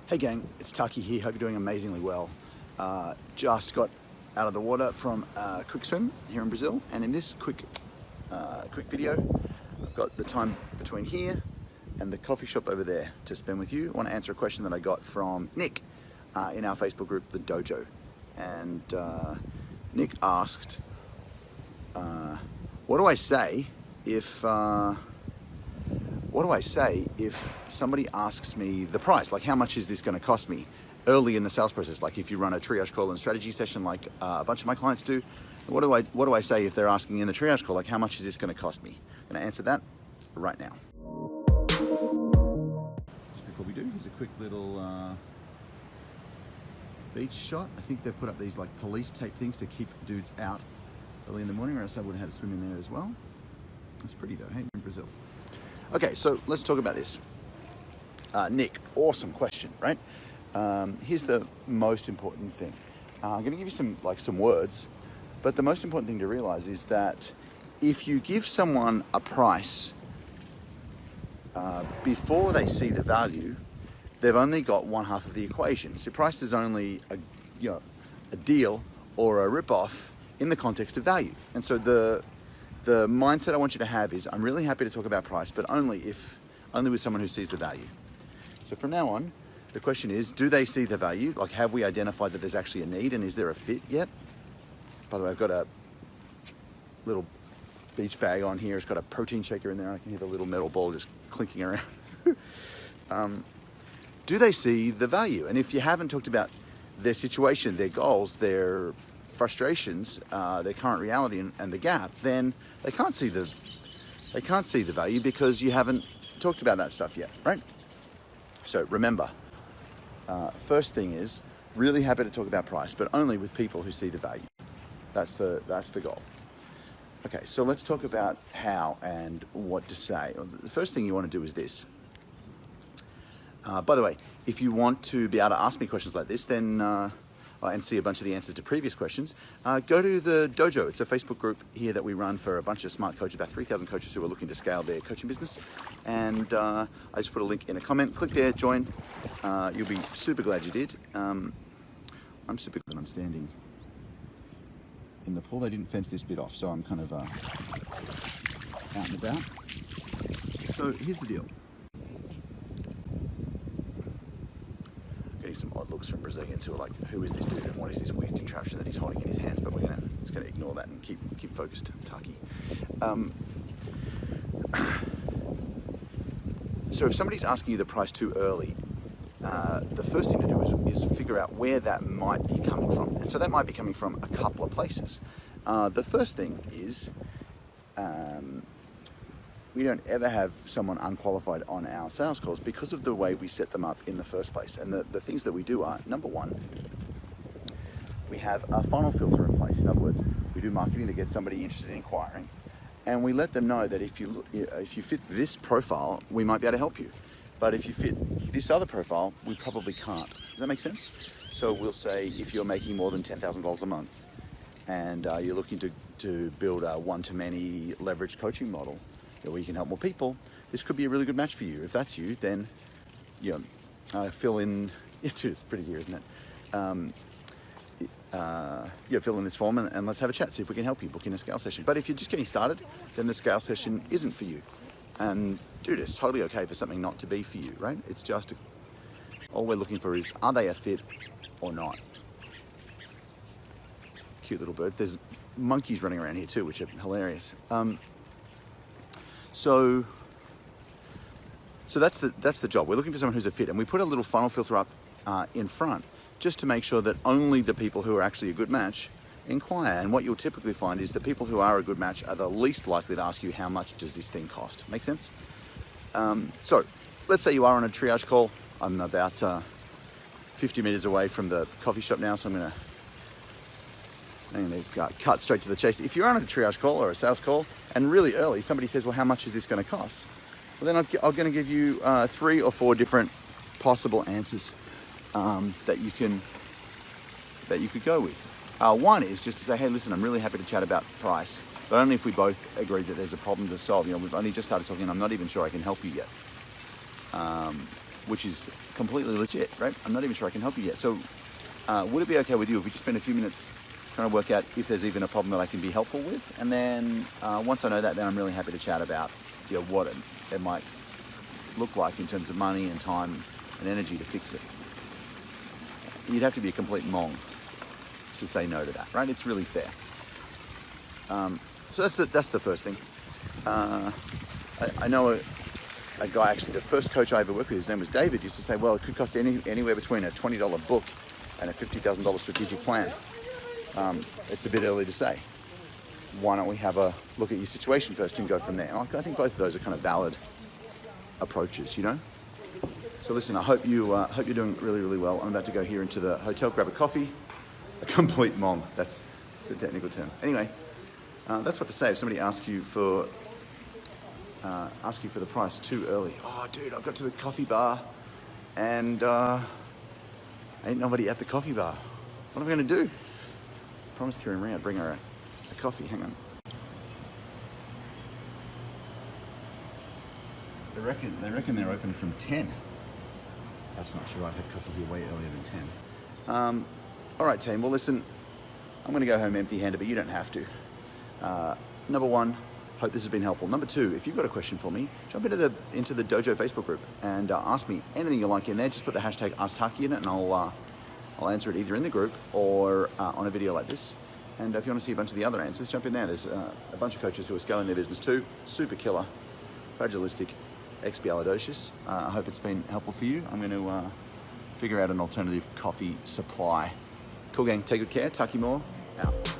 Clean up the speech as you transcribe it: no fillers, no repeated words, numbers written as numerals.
Hey gang, it's Taki here. Hope you're doing amazingly well. Just got out of the water from a quick swim here in Brazil, and in this quick video, I've got the time between here and the coffee shop over there to spend with you. I want to answer a question that I got from Nick in our Facebook group, the Dojo, and Nick asked, "What do I say if?" What do I say if somebody asks me the price? Like, how much is this going to cost me early in the sales process? Like, if you run a triage call and strategy session, like a bunch of my clients do, what do I say if they're asking in the triage call, like, how much is this going to cost me? I'm going to answer that right now. Just before we do, here's a quick little beach shot. I think they've put up these like police tape things to keep dudes out early in the morning, or else I would have had to swim in there as well. It's pretty though, hey, in Brazil. Okay, so let's talk about this. Nick, awesome question, right? Here's the most important thing. I'm gonna give you some words, but the most important thing to realize is that if you give someone a price before they see the value, they've only got one half of the equation. So price is only a deal or a rip-off in the context of value. And so the mindset I want you to have is, I'm really happy to talk about price, but only with someone who sees the value. So from now on, the question is, do they see the value? Like, have we identified that there's actually a need, and is there a fit yet? By the way, I've got a little beach bag on here. It's got a protein shaker in there. I can hear the little metal ball just clinking around. Do they see the value? And if you haven't talked about their situation, their goals, their frustrations, their current reality and the gap, then they can't see the value because you haven't talked about that stuff yet, right? So remember, first thing is, really happy to talk about price, but only with people who see the value. That's the goal. Okay, so let's talk about how and what to say. The first thing you want to do is this. By the way, if you want to be able to ask me questions like this, then and see a bunch of the answers to previous questions, go to the Dojo. It's a Facebook group here that we run for a bunch of smart coaches, about 3,000 coaches who are looking to scale their coaching business. And I just put a link in a comment. Click there, join. You'll be super glad you did. I'm super glad I'm standing in the pool. They didn't fence this bit off, so I'm kind of out and about. So here's the deal. Getting some odd looks from Brazilians who are like, who is this dude and what is this weird contraption that he's holding in his hands? But we're just gonna ignore that and keep focused, Taki. So if somebody's asking you the price too early, the first thing to do is figure out where that might be coming from. And so that might be coming from a couple of places. The first thing is, we don't ever have someone unqualified on our sales calls because of the way we set them up in the first place. And the things that we do are, number one, we have a funnel filter in place. In other words, we do marketing that gets somebody interested in inquiring, and we let them know that if you fit this profile, we might be able to help you. But if you fit this other profile, we probably can't. Does that make sense? So we'll say, if you're making more than $10,000 a month and you're looking to build a one-to-many leveraged coaching model where you can help more people, this could be a really good match for you. If that's you, then fill in. It's pretty here, isn't it? Fill in this form and let's have a chat. See if we can help you book in a scale session. But if you're just getting started, then the scale session isn't for you. And dude, it's totally okay for something not to be for you, right? It's just all we're looking for is, are they a fit or not? Cute little bird. There's monkeys running around here too, which are hilarious. So that's the job. We're looking for someone who's a fit, and we put a little funnel filter up in front just to make sure that only the people who are actually a good match inquire. And what you'll typically find is the people who are a good match are the least likely to ask you, how much does this thing cost? Make sense? So let's say you are on a triage call. I'm about 50 meters away from the coffee shop now, so I'm going to cut straight to the chase. If you're on a triage call or a sales call and really early, somebody says, well, how much is this going to cost? Well, then I'm going to give you 3 or 4 different possible answers that you could go with. One is just to say, hey, listen, I'm really happy to chat about price, but only if we both agree that there's a problem to solve. We've only just started talking, and I'm not even sure I can help you yet. which is completely legit, right? I'm not even sure I can help you yet. So would it be okay with you if we just spend a few minutes trying to work out if there's even a problem that I can be helpful with? And then once I know that, then I'm really happy to chat about what it might look like in terms of money and time and energy to fix it. You'd have to be a complete mong to say no to that, right? It's really fair. So that's the first thing. I know a guy, actually, the first coach I ever worked with, his name was David, used to say, well, it could cost anywhere between a $20 book and a $50,000 strategic plan. It's a bit early to say. Why don't we have a look at your situation first and go from there? I think both of those are kind of valid approaches, you know? So listen, I hope you're doing really, really well. I'm about to go here into the hotel, grab a coffee. A complete mong, that's the technical term. Anyway, that's what to say if somebody asks you for the price too early. Oh, dude, I got to the coffee bar and ain't nobody at the coffee bar. What am I gonna do? I promised Kieran Marie I'd bring her a coffee. Hang on. They reckon they're open from 10. That's not true. I've had coffee here way earlier than 10. All right, team. Well, listen, I'm going to go home empty-handed, but you don't have to. Number one, hope this has been helpful. Number two, if you've got a question for me, jump into the Dojo Facebook group and ask me anything you like in there. Just put the hashtag #AskTaki in it, and I'll answer it either in the group or on a video like this. And if you want to see a bunch of the other answers, jump in there. There's a bunch of coaches who are scaling their business too. Super killer, fragilistic, expialidocious. I hope it's been helpful for you. I'm going to figure out an alternative coffee supply. Cool, gang. Take good care. Taki more. Out.